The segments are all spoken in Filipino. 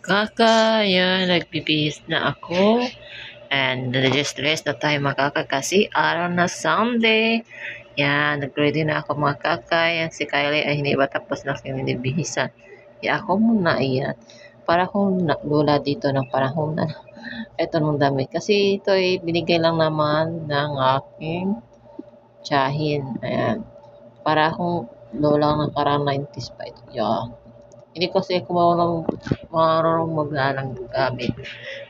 kaka. Yan, nagbibihis na ako. And rest na tayo mga kaka kasi araw na Sunday. Yan, nag-ready na ako mga kaka. Yan, si Kylie ay hindi ba tapos na kinibihisan. Kaya ako muna yan. Para kung lula dito ng panahon na ito nung damit. Kasi ito ay binigay lang naman ng aking tiyahin. Ayan. Para akong lola ng karang 90s pa ito. Yeah. Hindi kasi ako marunong maglalang gamit.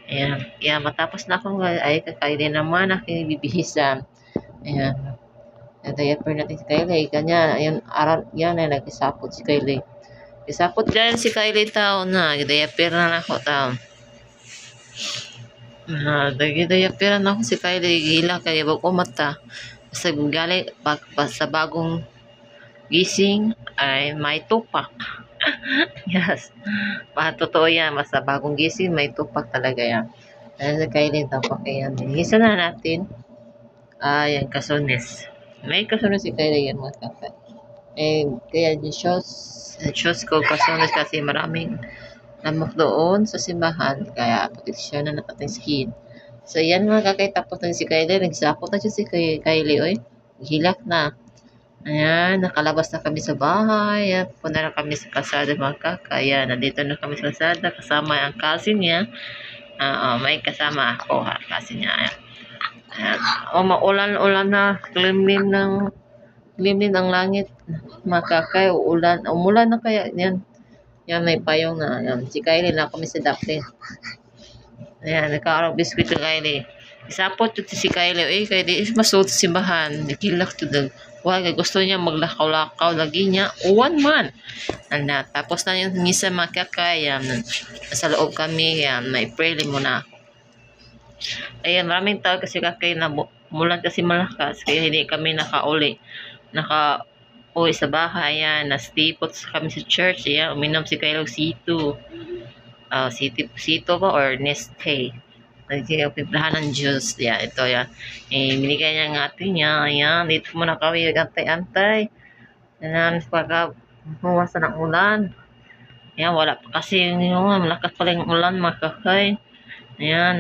Ayan. Kaya matapos na akong ay kakainin naman aking bibihisan. Ayan. Diaper natin si Kylie. Kanya, ayan, yan ay nag-isapot si Kylie. Isapot dyan si Kylie tao na. Diaper na ako tao. Diaper na ako si Kylie. Gila kaya bago mata. Sa galing, sa bagong gising ay may tupak. Yes. Totoo yan. Basta bagong gising, may tupak talaga yan. Ayan si Kylie tapak yan. Isa na natin. Ayan, kasunis. May kasunis si Kylie yan mga kapat. Kaya yung shows ko kasunis kasi maraming lamok doon sa simbahan. Kaya proteksyon na natin skin. So yan mga kakay. Tapos na si Kylie. Nagsapot na siya si Kylie. Oy. Hilak na. Ayan, nakalabas na kami sa bahay. Ayan, pupunta na kami sa kalsada mga kaka. Ayan, nandito na kami sa kalsada. Kasama ang cousin niya. May kasama ako ha, cousin niya. Ayan. Maulan-ulan na. Limlim ng langit. Mga kaka, umulan na kaya. Yan. Yan, may payong na. Ayan, si Kylie na kami sa dakte. Ayan, nagkaroon biskuit ng Kylie. Isapot ito si Kylie. Kylie, masuot sa simbahan. Nakilak ito doon. Gusto niya maglakaw-lakaw lagi niya 1 month. Tapos na yung misa makakaya. Nasa loob kami. Yan, may pray muna. Ayan, maraming tao kasi kakay na mulan kasi malakas. Kaya hindi kami nakauwi sa bahay. Yan, nastipot kami sa church. Yan, uminom si Kylo Sito. Sito ba or Neste? Nagpimplahan ng juice. Yan, ito yan. Binigay niya ng ate niya. Ayan, dito muna kami. Antay-antay. Ayan, pagkahuwasan ng ulan. Ayan, wala pa kasi malakas pala yung ulan mga kakay. Ayan,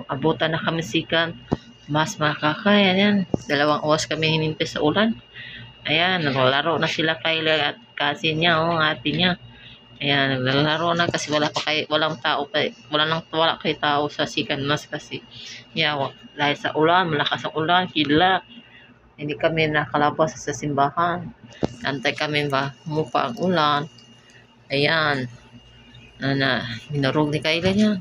abutan na kami sikan. Mas mga kakay. Ayan, 2 oras kami hinintay sa ulan. Ayan, naglalaro na sila Kylie at kasi niya, ate niya. Ayan, naglalaro na kasi wala kay tao sa sikan mas kasi. Yeah, dahil sa ulan, malakas ang ulan, kila. Hindi kami nakalabas sa simbahan. Antay kami ba mupa ang ulan. Ayan. Minurog ni Kylie niya.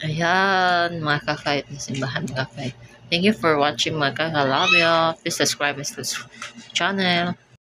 Ayan, mga kakay na simbahan mga kakay. Thank you for watching mga kakay. Love you. Please subscribe to this channel.